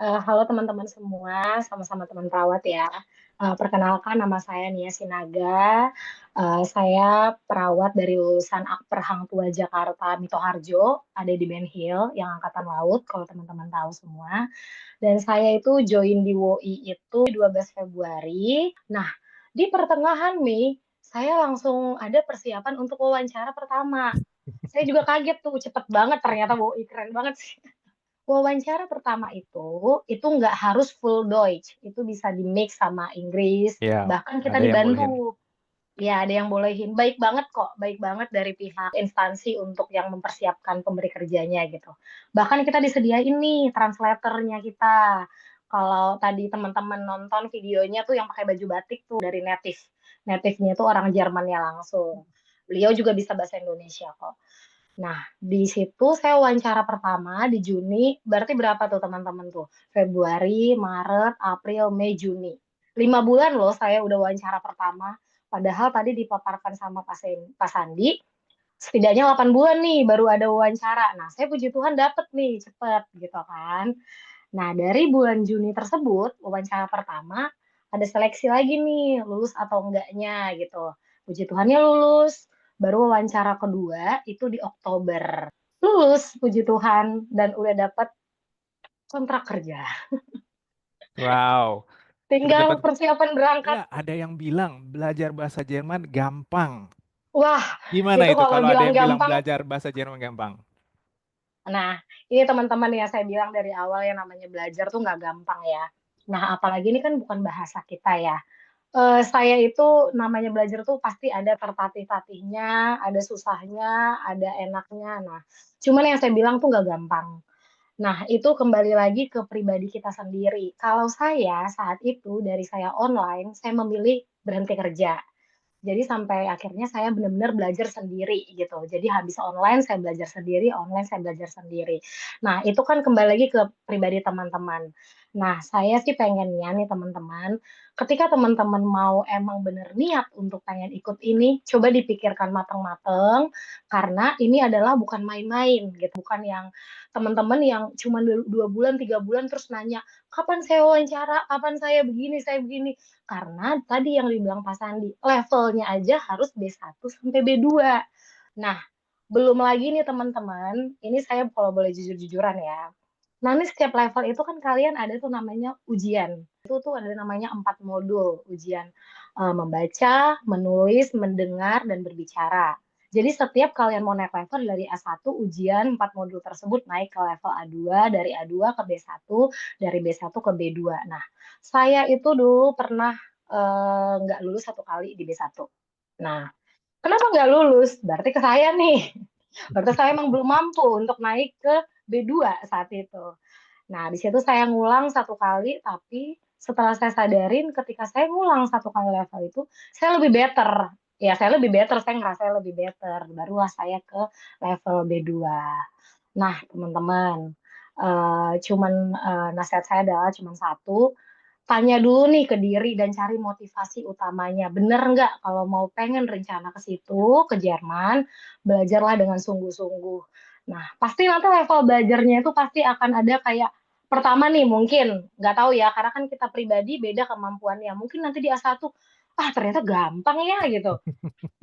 Halo teman-teman semua, sama-sama teman perawat ya. Perkenalkan nama saya Nia Sinaga. Saya perawat dari lulusan Akper Hang Tua Jakarta Mitoharjo, ada di Ben Hill yang angkatan laut kalau teman-teman tahu semua. Dan saya itu join di WOI itu 12 Februari. Nah, di pertengahan Mei, saya langsung ada persiapan untuk wawancara pertama. Saya juga kaget tuh, cepet banget ternyata WOI, keren banget sih. Wawancara pertama itu nggak harus full Deutsch, itu bisa di-mix sama Inggris, Ya, bahkan kita ada yang bolehin. dibantu. Ya, ada yang bolehin. Baik banget kok, baik banget dari pihak instansi untuk yang mempersiapkan pemberi kerjanya gitu. Bahkan kita disediain nih translatornya kita. Kalau tadi teman-teman nonton videonya tuh yang pakai baju batik tuh dari native. Native-nya tuh orang Jermannya langsung. Beliau juga bisa bahasa Indonesia kok. Nah, di situ saya wawancara pertama di Juni, berarti berapa tuh teman-teman tuh? Februari, Maret, April, Mei, Juni. 5 bulan loh saya udah wawancara pertama. Padahal tadi dipaparkan sama Pak Sandi, setidaknya 8 bulan nih baru ada wawancara. Nah, saya puji Tuhan dapet nih cepet gitu kan. Nah, dari bulan Juni tersebut, wawancara pertama, ada seleksi lagi nih, lulus atau enggaknya gitu. Puji Tuhannya lulus. Baru wawancara kedua itu di Oktober. Lulus, puji Tuhan, dan udah dapat kontrak kerja. Wow, sudah Tinggal dapat. persiapan berangkat. Ya, ada yang bilang belajar bahasa Jerman gampang. Wah, Gimana itu itu kalau kalau ada bilang yang bilang gampang. belajar bahasa Jerman gampang? Nah, ini teman-teman yang saya bilang dari awal yang namanya belajar tuh nggak gampang ya. Nah, apalagi ini kan bukan bahasa kita ya. Saya itu namanya belajar tuh pasti ada tertatih-tatihnya, ada susahnya, ada enaknya. Nah, cuman yang saya bilang tuh nggak gampang. Nah, itu kembali lagi ke pribadi kita sendiri. Kalau saya saat itu dari saya online, saya memilih berhenti kerja. Jadi sampai akhirnya saya benar-benar belajar sendiri gitu. Jadi habis online saya belajar sendiri, online saya belajar sendiri. Nah, itu kan kembali lagi ke pribadi teman-teman. Nah, saya sih pengennya nih teman-teman, ketika teman-teman mau emang bener niat untuk pengen ikut ini, coba dipikirkan matang-matang, karena ini adalah bukan main-main gitu, bukan yang teman-teman yang cuma 2 bulan, 3 bulan terus nanya, kapan saya wawancara, kapan saya begini, karena tadi yang dibilang Pak Sandi, levelnya aja harus B1 sampai B2. Nah, belum lagi nih teman-teman, ini saya kalau boleh jujur-jujuran ya. Nah, ini setiap level itu kan kalian ada tuh namanya ujian. Itu tuh ada namanya 4 modul ujian. Membaca, menulis, mendengar, dan berbicara. Jadi setiap kalian mau naik level dari A1, ujian 4 modul tersebut naik ke level A2, dari A2 ke B1, dari B1 ke B2. Nah, saya itu dulu pernah nggak lulus 1 kali di B1. Nah, kenapa nggak lulus? Berarti ke saya nih. Berarti saya emang belum mampu untuk naik ke B2 saat itu. Nah, di situ saya ngulang 1 kali, tapi setelah saya sadarin ketika saya ngulang 1 kali level itu, saya lebih better. Ya, saya lebih better, saya ngerasa saya lebih better. Barulah saya ke level B2. Nah, teman-teman, nasihat saya adalah cuman satu, tanya dulu nih ke diri dan cari motivasi utamanya. Bener nggak kalau mau pengen rencana ke situ, ke Jerman, belajarlah dengan sungguh-sungguh. Nah, pasti nanti level belajarnya itu pasti akan ada kayak pertama nih mungkin, nggak tahu ya, karena kan kita pribadi beda kemampuannya. Mungkin nanti di A1, ternyata gampang ya gitu.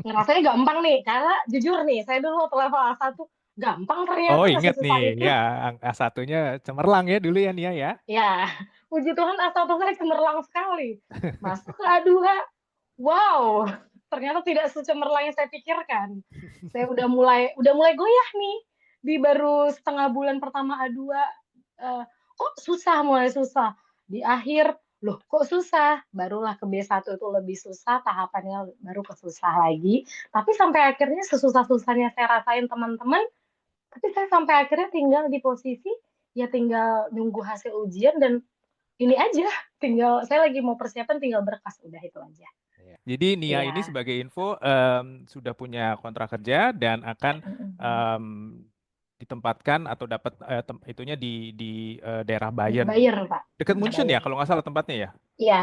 Ngerasanya gampang nih, karena jujur nih, saya dulu waktu level A1, gampang Oh, ternyata ingat nih, susah itu. ya angka satunya cemerlang ya dulu ya Nia ya. Ya, puji Tuhan A1 saya cemerlang sekali. Masuk ke A2, wow, ternyata tidak secemerlang yang saya pikirkan. Saya udah mulai goyah nih di baru setengah bulan pertama A2. Kok susah, mulai susah. Di akhir, loh kok susah? Barulah ke B1 itu lebih susah, tahapannya baru ke susah lagi. Tapi sampai akhirnya sesusah-susahnya saya rasain teman-teman, tapi saya sampai akhirnya tinggal di posisi ya tinggal nunggu hasil ujian dan ini aja, tinggal saya lagi mau persiapan tinggal berkas udah itu aja. Iya. Jadi Nia ini Iya. sebagai info sudah punya kontrak kerja dan akan em, ditempatkan atau dapat itunya di daerah Bayern. Bayar, Pak. Dekat Munchen ya Bayar. kalau nggak salah tempatnya ya. Iya.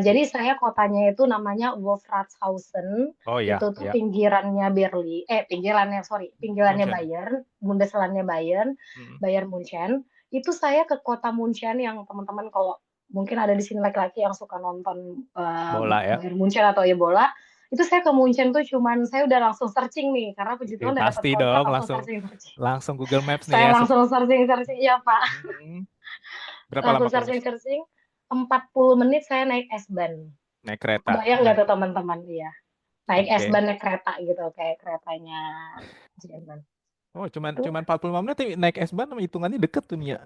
Jadi saya kotanya itu namanya Wolfratshausen. Oh Itu ya, tuh ya. pinggirannya Berlin. Pinggirannya, sorry. Pinggirannya Munchen. Bayern. Bundeslandnya Bayern. Mm. Bayern Munchen. Itu saya ke kota Munchen yang teman-teman kalau mungkin ada di sini laki-laki yang suka nonton Bola ya. Bayern Munchen atau ya bola, itu saya ke Munchen tuh cuman saya udah langsung searching nih karena puji Tuhan udah dapat Pasti kontrak dong, langsung langsung searching searching. langsung Google Maps nih Saya ya. langsung searching searching, iya Pak, Hmm. Berapa langsung lama kamu searching searching. 40 menit saya naik S-Bahn. naik kereta? Kebayang nggak Nah, tuh teman-teman? Iya, naik oke. S-Bahn naik kereta gitu kayak keretanya Jerman. Oh, cuman Tuh, cuman 45 menit tapi naik S-Bahn hitungannya deket tuh nih ya.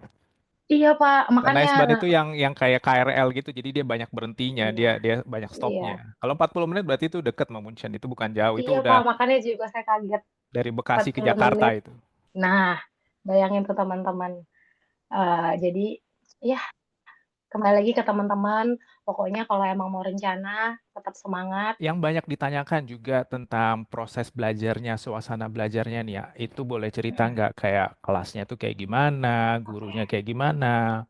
iya Pak, Karena makanya S-Bahn itu yang kayak KRL gitu, jadi dia banyak berhentinya, dia iya, dia banyak iya, stopnya. Kalau 40 menit berarti itu deket sama Munchen, itu bukan jauh, itu iya udah Pak, makanya juga saya kaget dari Bekasi ke 40 Jakarta menit. itu. Nah, bayangin tuh teman-teman. Jadi ya kembali lagi ke teman-teman. Pokoknya kalau emang mau rencana, tetap semangat. Yang banyak ditanyakan juga tentang proses belajarnya, suasana belajarnya nih ya. Itu boleh cerita Mm-mm. nggak kayak kelasnya tuh kayak gimana, Oke. gurunya kayak gimana,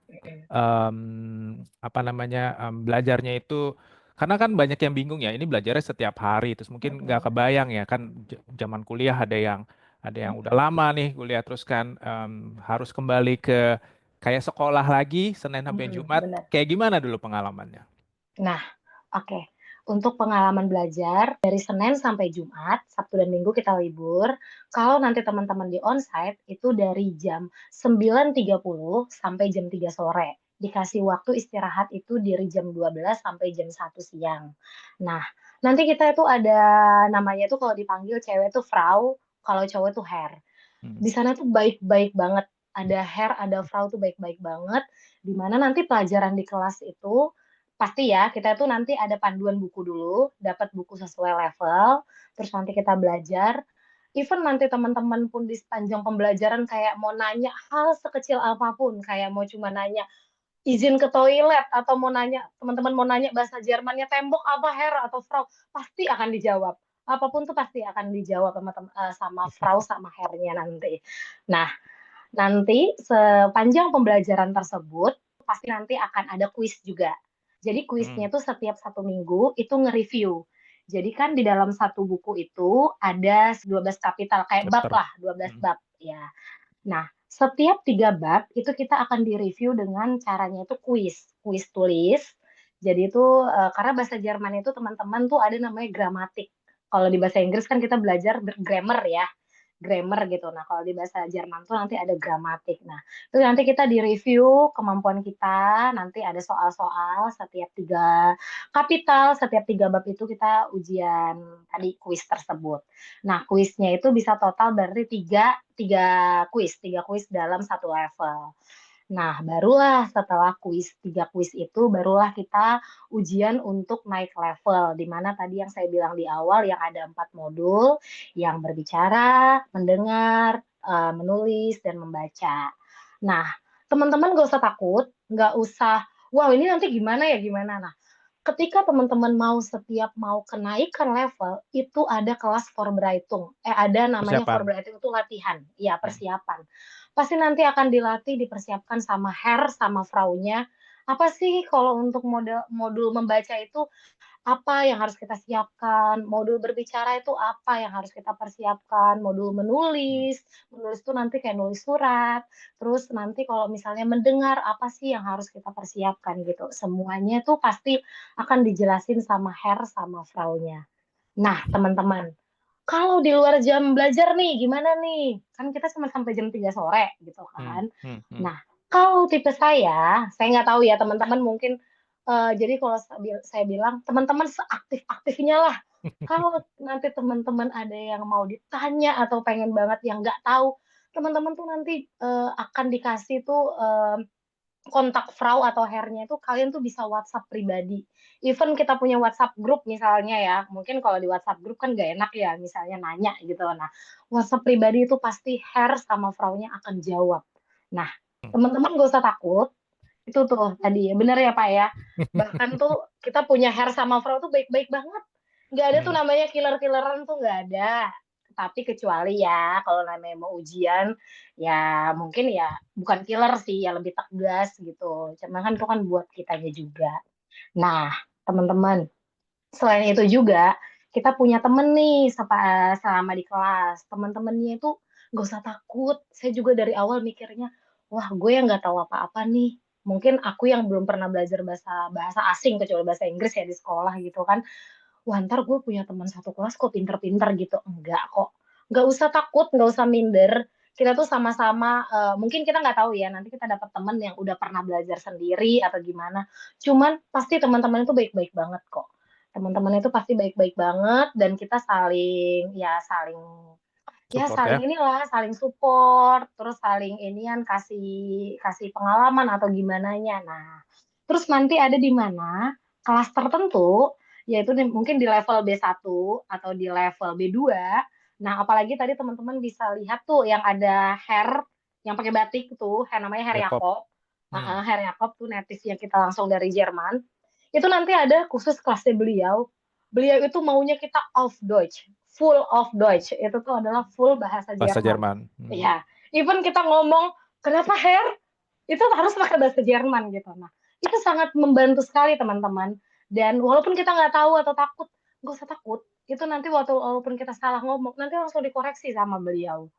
Mm-mm. apa namanya, belajarnya itu, karena kan banyak yang bingung ya, ini belajarnya setiap hari, terus mungkin nggak Mm-mm. kebayang ya kan zaman kuliah ada yang udah lama nih kuliah terus kan harus kembali ke kayak sekolah lagi Senin sampai Mm-mm. Jumat, Benar. kayak gimana dulu pengalamannya? Nah, oke. Untuk pengalaman belajar dari Senin sampai Jumat, Sabtu dan Minggu kita libur. Kalau nanti teman-teman di onsite itu dari jam 9.30 sampai jam 3 sore. Dikasih waktu istirahat itu dari jam 12 sampai jam 1 siang. Nah, nanti kita itu ada namanya itu kalau dipanggil cewek itu Frau, kalau cowok itu Herr. Hmm. Di sana tuh baik-baik banget. Ada Herr, ada Frau tuh baik-baik banget. Dimana nanti pelajaran di kelas itu pasti ya kita tuh nanti ada panduan buku dulu, dapat buku sesuai level, terus nanti kita belajar. Even nanti teman-teman pun di sepanjang pembelajaran kayak mau nanya hal sekecil apapun, kayak mau cuma nanya izin ke toilet atau mau nanya teman-teman mau nanya bahasa Jermannya tembok apa Herr atau Frau, pasti akan dijawab. Apapun tuh pasti akan dijawab sama sama Frau sama Herrnya nanti. Nah, nanti sepanjang pembelajaran tersebut pasti nanti akan ada kuis juga. Jadi Hmm. kuisnya tuh setiap 1 minggu itu nge-review. Jadi kan di dalam satu buku itu ada 12 kapital kayak bab Chapter. lah, 12 Hmm. bab ya. Nah, setiap 3 bab itu kita akan direview dengan caranya itu kuis, kuis tulis. Jadi itu karena bahasa Jerman itu teman-teman tuh ada namanya gramatik. Kalau di bahasa Inggris kan kita belajar grammar ya, grammar gitu. Nah, kalau di bahasa Jerman tuh nanti ada gramatik. Nah, itu nanti kita direview kemampuan kita, nanti ada soal-soal setiap 3 kapital, setiap 3 bab itu kita ujian tadi kuis tersebut. Nah, kuisnya itu bisa total berarti tiga kuis dalam satu level. Nah, barulah setelah 3 kuis itu, barulah kita ujian untuk naik level. Di mana tadi yang saya bilang di awal, yang ada 4 modul, yang berbicara, mendengar, menulis, dan membaca. Nah, teman-teman gak usah takut, gak usah, wow ini nanti gimana ya, gimana. Nah, ketika teman-teman mau kenaikan level, itu ada kelas Vorbereitung. Ada namanya Persiapan. Vorbereitung itu latihan, ya Hmm. persiapan. Pasti nanti akan dilatih, dipersiapkan sama Herr, sama Frau-nya. Apa sih kalau untuk modul membaca itu apa yang harus kita siapkan, modul berbicara itu apa yang harus kita persiapkan, modul Hmm. menulis, menulis itu nanti kayak nulis surat, terus nanti kalau misalnya mendengar apa sih yang harus kita persiapkan gitu. Semuanya tuh pasti akan dijelasin sama Herr sama Frau-nya. Nah, teman-teman, kalau di luar jam belajar nih, gimana nih? Kan kita cuma sampai jam 3 sore gitu Hmm. kan. Hmm. Hmm. Nah, kalau tipe saya nggak tahu ya teman-teman mungkin, jadi kalau saya bilang teman-teman seaktif-aktifnya lah. Kalau nanti teman-teman ada yang mau ditanya atau pengen banget yang nggak tahu, teman-teman tuh nanti akan dikasih tuh kontak Frau atau Hernya itu kalian tuh bisa WhatsApp pribadi. Even kita punya WhatsApp grup misalnya ya, mungkin kalau di WhatsApp grup kan gak enak ya, misalnya nanya gitu. Nah, WhatsApp pribadi itu pasti Her sama Frau-nya akan jawab. Nah, teman-teman gak usah takut, itu tuh tadi ya, bener ya Pak ya. Bahkan tuh kita punya Her sama Frau tuh baik-baik banget. Gak ada tuh Hmm. namanya killer-killeran tuh gak ada. Tapi kecuali ya kalau namanya mau ujian ya mungkin ya bukan killer sih ya lebih tegas gitu. Cuma kan itu kan buat kitanya juga. Nah, teman-teman, selain itu juga kita punya temen nih selama di kelas. Teman-temannya itu gak usah takut. Saya juga dari awal mikirnya, wah gue yang nggak tahu apa-apa nih. Mungkin aku yang belum pernah belajar bahasa bahasa asing kecuali bahasa Inggris ya di sekolah gitu kan. Wah ntar gue punya teman satu kelas kok pinter-pinter gitu. Enggak kok. Nggak usah takut, nggak usah minder. Kita tuh sama-sama, mungkin kita nggak tahu ya, nanti kita dapat teman yang udah pernah belajar sendiri atau gimana. Cuman pasti teman-teman itu baik-baik banget kok. Teman-teman itu pasti baik-baik banget dan kita saling ya saling ya Support saling ya. inilah, saling support, terus saling inian kasih kasih pengalaman atau gimananya. Nah, terus nanti ada di mana kelas tertentu, yaitu mungkin di level B1 atau di level B2. Nah, apalagi tadi teman-teman bisa lihat tuh yang ada hair yang pakai batik tuh, hair namanya Hair Jakob. Yakob. Hmm. Hair Yakob tuh native yang kita langsung dari Jerman. Itu nanti ada khusus kelasnya beliau. Beliau itu maunya kita auf Deutsch, full of Deutsch. Itu tuh adalah full bahasa Bahasa Jerman. Jerman. Hmm. Ya, even kita ngomong kenapa hair itu harus pakai bahasa Jerman gitu. Nah, itu sangat membantu sekali teman-teman. Dan walaupun kita nggak tahu atau takut, nggak usah takut. Itu nanti waktu walaupun kita salah ngomong, nanti langsung dikoreksi sama beliau.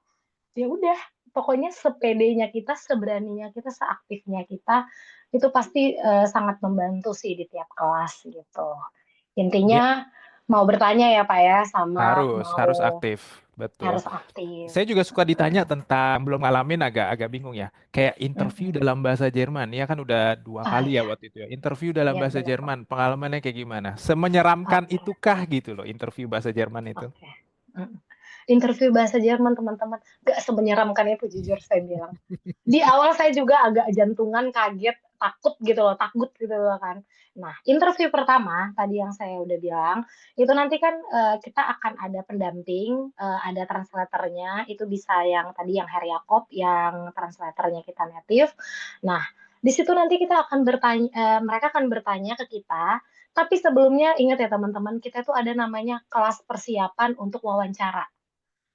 Ya udah, pokoknya sepedenya kita, seberaninya kita, seaktifnya kita, itu pasti sangat membantu sih di tiap kelas gitu. Ini Intinya mau bertanya ya Pak ya, sama harus mau aktif, betul. harus aktif. Saya juga suka ditanya tentang belum ngalamin agak bingung ya. Kayak interview Mm-mm. dalam bahasa Jerman. Ya kan udah 2 kali ya Ya, waktu itu ya. Interview dalam ya bahasa benar Pak. Jerman. Pengalamannya kayak gimana? Semenyeramkan Oke, itukah gitu loh interview bahasa Jerman itu? oke. Mm. Interview bahasa Jerman teman-teman, gak semenyeramkan itu jujur saya bilang. Di awal saya juga agak jantungan, kaget, takut gitu loh kan. Nah, interview pertama tadi yang saya udah bilang, itu nanti kan kita akan ada pendamping, ada translatornya, itu bisa yang tadi yang Herr Yakob, yang translatornya kita native. Nah, di situ nanti kita akan bertanya, mereka akan bertanya ke kita, tapi sebelumnya ingat ya teman-teman, kita tuh ada namanya kelas persiapan untuk wawancara.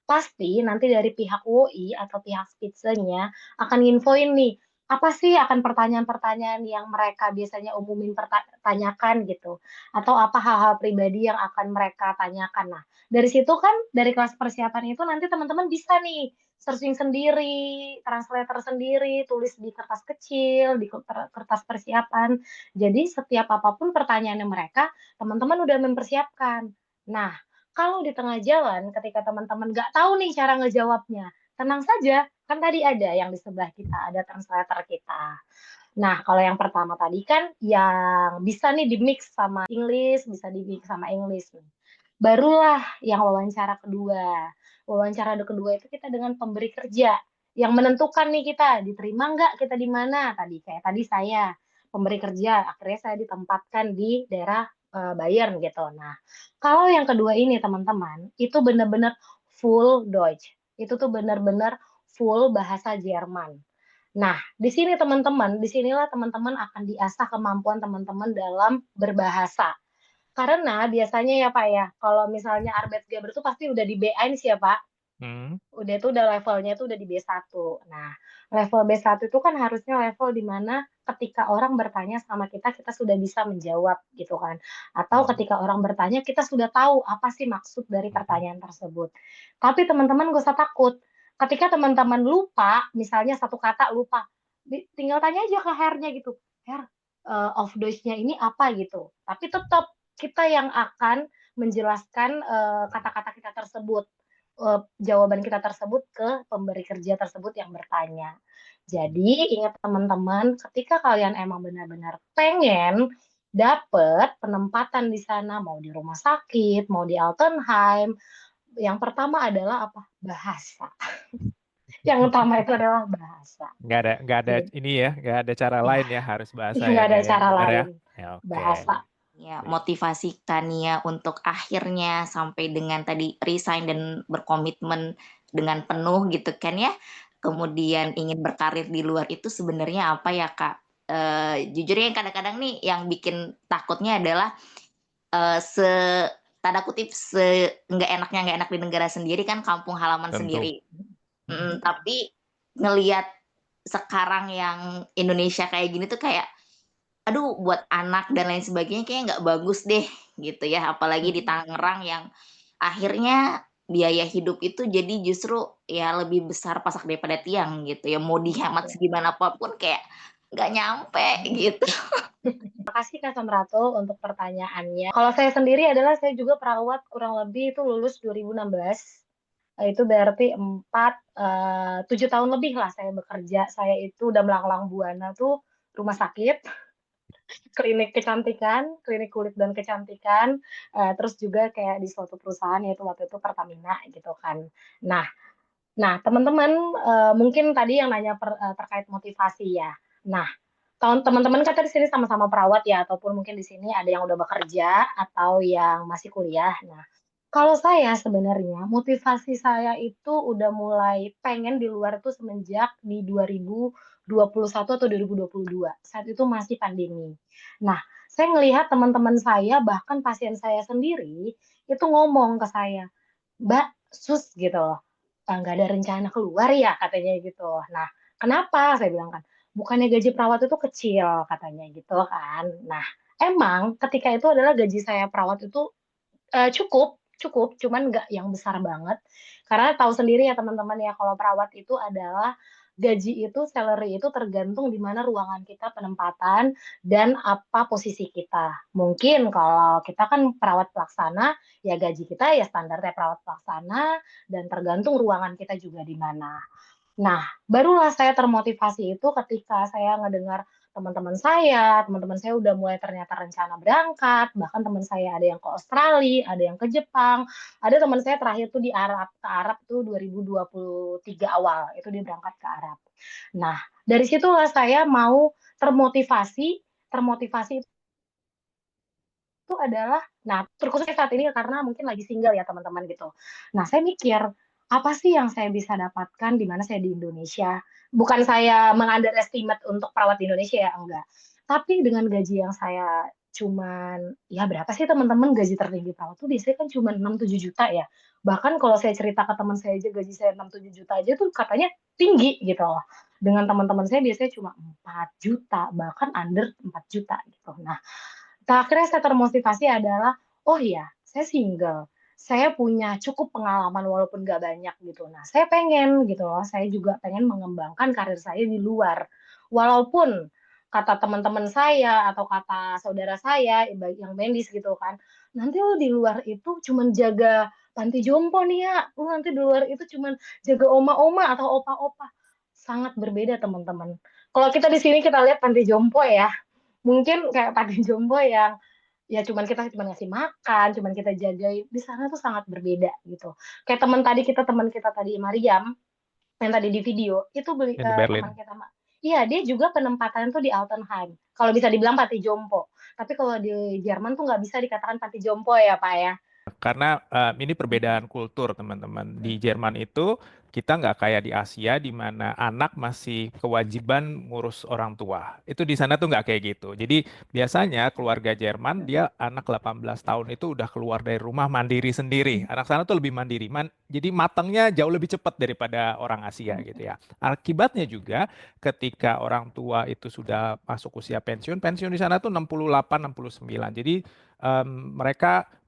Pasti nanti dari pihak UI atau pihak Spitzennya akan nginfoin nih, apa sih akan pertanyaan-pertanyaan yang mereka biasanya umumin tanyakan gitu. Atau apa hal-hal pribadi yang akan mereka tanyakan. Nah, dari situ kan, dari kelas persiapan itu nanti teman-teman bisa nih searching sendiri, translator sendiri, tulis di kertas kecil, di kertas persiapan. Jadi setiap apapun pertanyaannya mereka, teman-teman udah mempersiapkan. Nah, kalau di tengah jalan, ketika teman-teman nggak tahu nih cara ngejawabnya, tenang saja, kan tadi ada yang di sebelah kita, ada translator kita. Nah, kalau yang pertama tadi kan yang bisa nih di-mix sama English, bisa di-mix sama English. Barulah yang wawancara kedua. Wawancara kedua itu kita dengan pemberi kerja yang menentukan nih kita diterima nggak kita di mana tadi kayak tadi saya pemberi kerja akhirnya saya ditempatkan di daerah Bayern gitu. Nah, kalau yang kedua ini teman-teman itu benar-benar full Deutsch. Itu tuh benar-benar full bahasa Jerman. Nah, di sini teman-teman, disinilah teman-teman akan diasah kemampuan teman-teman dalam berbahasa. Karena biasanya ya Pak ya, kalau misalnya Arbeitsgeber itu pasti udah di B1 sih ya Pak. Hmm. Udah levelnya itu udah di B1. Nah, level B1 itu kan harusnya level di mana ketika orang bertanya sama kita, kita sudah bisa menjawab gitu kan. Atau Hmm. ketika orang bertanya, kita sudah tahu apa sih maksud dari Hmm. pertanyaan tersebut. Tapi teman-teman gak usah takut. Ketika teman-teman lupa, misalnya satu kata lupa, tinggal tanya aja ke Hernya gitu. Her, of Deutsch-nya ini apa gitu. Tapi tetap kita yang akan menjelaskan kata-kata kita tersebut, jawaban kita tersebut ke pemberi kerja tersebut yang bertanya. Jadi ingat teman-teman, ketika kalian emang benar-benar pengen dapet penempatan di sana, mau di rumah sakit, mau di Altenheim, yang pertama adalah apa? Bahasa. Yang utama itu adalah bahasa. Nggak ada Gitu. ini ya, nggak ada cara Ya, lain ya, harus bahasa ya nggak ada Nia ya, cara benar ya? lain. Ya oke. Bahasa. Ya, motivasi Tania untuk akhirnya sampai dengan tadi resign dan berkomitmen dengan penuh gitu kan ya. Kemudian ingin berkarir di luar itu sebenarnya apa ya Kak? Jujur ya kadang-kadang nih yang bikin takutnya adalah se tanda kutip nggak enak di negara sendiri kan kampung halaman Tentu. sendiri. Tapi ngelihat sekarang yang Indonesia kayak gini tuh kayak aduh buat anak dan lain sebagainya kayaknya nggak bagus deh gitu ya, apalagi di Tangerang yang akhirnya biaya hidup itu jadi justru ya lebih besar pasak daripada tiang gitu ya, mau dihemat Iya. segimana pun kayak nggak nyampe gitu. Makasih Kak Samrato untuk pertanyaannya. Kalau saya sendiri adalah saya juga perawat kurang lebih itu lulus 2016. Itu berarti 7 tahun lebih lah saya bekerja. Saya itu udah melanglang buana tuh rumah sakit, klinik kecantikan, klinik kulit dan kecantikan, terus juga kayak di suatu perusahaan yaitu waktu itu Pertamina gitu kan. Nah, teman-teman mungkin tadi yang nanya terkait motivasi ya. Nah, teman-teman kan di sini sama-sama perawat ya, ataupun mungkin di sini ada yang udah bekerja atau yang masih kuliah. Nah, kalau saya sebenarnya motivasi saya itu udah mulai pengen di luar itu semenjak di 2021 atau 2022. Saat itu masih pandemi. Nah, saya ngelihat teman-teman saya bahkan pasien saya sendiri itu ngomong ke saya, "Mbak, sus gitu loh, nggak ada rencana keluar ya?" Katanya gitu. Nah, kenapa? Saya bilang kan, "Bukannya gaji perawat itu kecil," katanya gitu kan. Nah, emang ketika itu adalah gaji saya perawat itu cukup cukup, cuman nggak yang besar banget. Karena tahu sendiri ya teman-teman ya, kalau perawat itu adalah gaji itu, salary itu tergantung di mana ruangan kita penempatan dan apa posisi kita. Mungkin kalau kita kan perawat pelaksana, ya gaji kita ya standarnya perawat pelaksana dan tergantung ruangan kita juga di mana. Nah, barulah saya termotivasi itu ketika saya ngedengar teman-teman saya udah mulai ternyata rencana berangkat, bahkan teman saya ada yang ke Australia, ada yang ke Jepang, ada teman saya terakhir tuh ke Arab tuh 2023 awal, itu dia berangkat ke Arab. Nah, dari situlah saya mau termotivasi, termotivasi itu adalah, nah terkhususnya saat ini karena mungkin lagi single ya teman-teman gitu. Nah saya mikir, apa sih yang saya bisa dapatkan di mana saya di Indonesia? Bukan saya meng-underestimate untuk perawat di Indonesia ya, enggak. Tapi dengan gaji yang saya cuman, ya berapa sih teman-teman gaji tertinggi perawat tuh biasanya kan cuma 6-7 juta ya. Bahkan kalau saya cerita ke teman saya aja gaji saya 6-7 juta aja tuh katanya tinggi gitu loh. Dengan teman-teman saya biasanya cuma 4 juta, bahkan under 4 juta gitu. Nah, akhirnya saya termotivasi adalah, oh iya, saya single, saya punya cukup pengalaman walaupun nggak banyak gitu. Nah, saya pengen gitu loh, saya juga pengen mengembangkan karir saya di luar. Walaupun kata teman-teman saya atau kata saudara saya yang medis gitu kan, nanti lo di luar itu cuman jaga panti jompo nih ya, lo nanti di luar itu cuman jaga oma-oma atau opa-opa. Sangat berbeda teman-teman. Kalau kita di sini kita lihat panti jompo ya, mungkin kayak panti jompo yang ya cuman ngasih makan, cuman kita jagain, di sana tuh sangat berbeda gitu. Kayak teman kita tadi Mariam, yang tadi di video, itu Yang di Berlin. teman kita iya dia juga penempatan tuh di Altenheim. Kalau bisa dibilang panti jompo. Tapi kalau di Jerman tuh nggak bisa dikatakan panti jompo ya Pak ya. Karena ini perbedaan kultur, teman-teman. Di Jerman itu kita nggak kayak di Asia, di mana anak masih kewajiban ngurus orang tua. Itu di sana tuh nggak kayak gitu. Jadi biasanya keluarga Jerman, dia anak 18 tahun itu udah keluar dari rumah mandiri sendiri. Anak sana tuh lebih mandiri. Jadi matangnya jauh lebih cepat daripada orang Asia gitu ya. Akibatnya juga ketika orang tua itu sudah masuk usia pensiun, pensiun di sana tuh 68, 69. Jadi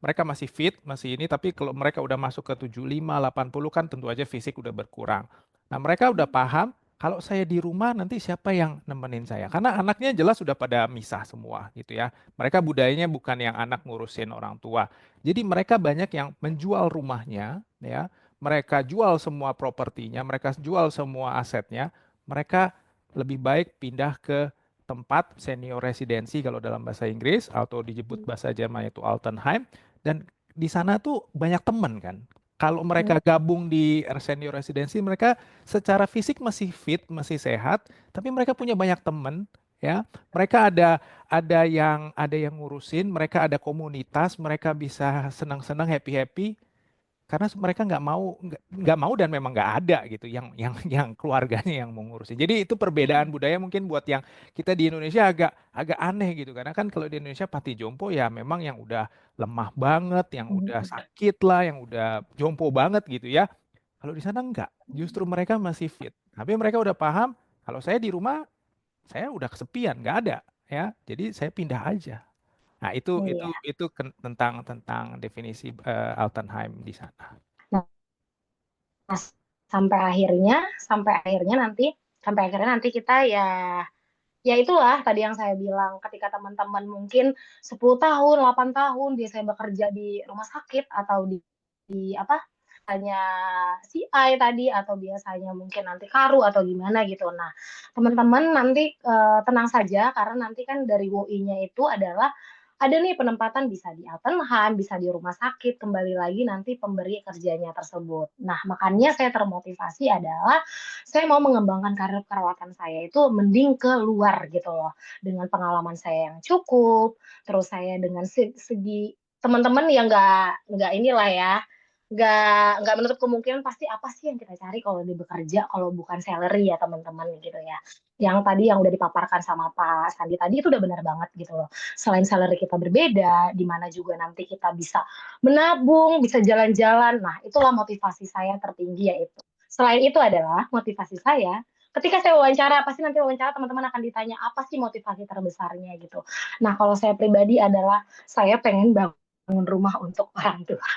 mereka masih fit, masih ini, tapi kalau mereka udah masuk ke 75, 80 kan tentu aja fisik udah berkurang. Nah, mereka udah paham kalau saya di rumah nanti siapa yang nemenin saya? Karena anaknya jelas sudah pada misah semua gitu ya. Mereka budayanya bukan yang anak ngurusin orang tua. Jadi mereka banyak yang menjual rumahnya ya. Mereka jual semua propertinya, mereka jual semua asetnya. Mereka lebih baik pindah ke tempat senior residensi kalau dalam bahasa Inggris atau disebut bahasa Jerman itu Altenheim, dan di sana tuh banyak teman kan. Kalau mereka gabung di senior residensi, mereka secara fisik masih fit, masih sehat, tapi mereka punya banyak teman ya. Mereka ada yang ngurusin, mereka ada komunitas, mereka bisa senang-senang, happy-happy karena mereka nggak mau dan memang nggak ada gitu yang keluarganya yang mau ngurusin. Jadi itu perbedaan budaya mungkin buat yang kita di Indonesia agak aneh gitu, karena kan kalau di Indonesia pati jompo ya memang yang udah lemah banget, yang udah sakit lah, yang udah jompo banget gitu ya. Kalau di sana enggak, justru mereka masih fit. Tapi mereka udah paham kalau saya di rumah saya udah kesepian, nggak ada ya. Jadi saya pindah aja. Nah, itu Iya. tentang definisi Altenheim di sana. Nah, Nah, sampai akhirnya nanti kita ya itulah tadi yang saya bilang, ketika teman-teman mungkin 10 tahun, 8 tahun biasanya bekerja di rumah sakit atau di apa, hanya CI tadi atau biasanya mungkin nanti karu atau gimana gitu. Nah, teman-teman nanti tenang saja karena nanti kan dari WUI-nya itu adalah ada nih penempatan bisa di Altenheim, bisa di rumah sakit, kembali lagi nanti pemberi kerjanya tersebut. Nah, makanya saya termotivasi adalah saya mau mengembangkan karir keperawatan saya itu mending ke luar gitu loh. Dengan pengalaman saya yang cukup, terus saya dengan segi teman-teman yang nggak inilah ya, nggak menutup kemungkinan pasti apa sih yang kita cari kalau di bekerja kalau bukan salary ya teman-teman gitu ya. Yang tadi yang udah dipaparkan sama Pak Sandi tadi itu udah benar banget gitu loh. Selain salary kita berbeda, di mana juga nanti kita bisa menabung, bisa jalan-jalan. Nah, itulah motivasi saya tertinggi yaitu. Selain itu adalah motivasi saya ketika saya wawancara, pasti nanti wawancara teman-teman akan ditanya apa sih motivasi terbesarnya gitu. Nah, kalau saya pribadi adalah saya pengen bangun rumah untuk orang tua.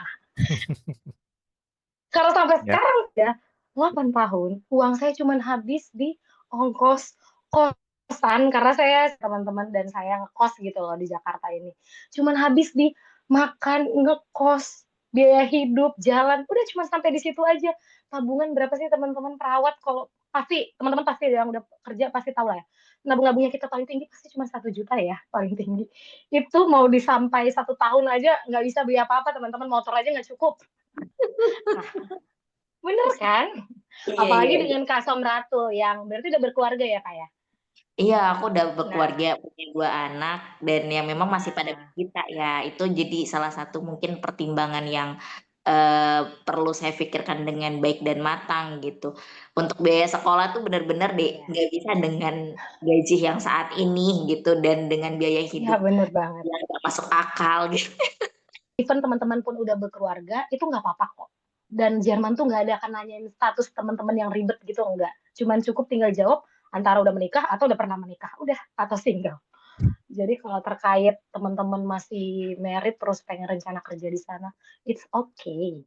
Kalau sampai Ya. sekarang ya 8 tahun, uang saya cuma habis di ongkos kosan karena saya teman-teman dan saya ngekos gitu loh di Jakarta ini. Cuman habis di makan, ngekos, biaya hidup, jalan, udah cuma sampai di situ aja. Tabungan berapa sih teman-teman perawat kalau pasti teman-teman pasti yang udah kerja pasti tahu lah ya. Nabung-nabungnya kita paling tinggi pasti cuma 1 juta ya paling tinggi. Itu mau disampai 1 tahun aja nggak bisa beli apa-apa teman-teman, motor aja nggak cukup. Nah, bener kan? Iya, iya, Apalagi iya. dengan Kak Somratul yang berarti udah berkeluarga ya Kak ya? Iya, aku udah Nah, berkeluarga, punya 2 anak, dan yang memang masih pada nah, kita ya. Itu jadi salah satu mungkin pertimbangan yang perlu saya pikirkan dengan baik dan matang gitu. Untuk biaya sekolah tuh bener-bener deh iya, nggak bisa dengan gaji yang saat ini gitu, dan dengan biaya iya hidup bener banget. yang nggak masuk akal gitu. Even teman-teman pun udah berkeluarga, itu nggak apa-apa kok. Dan Jerman tuh nggak ada akan nanyain status teman-teman yang ribet gitu, enggak. Cuman cukup tinggal jawab antara udah menikah atau udah pernah menikah, udah, atau single. Jadi kalau terkait teman-teman masih married terus pengen rencana kerja di sana, it's okay.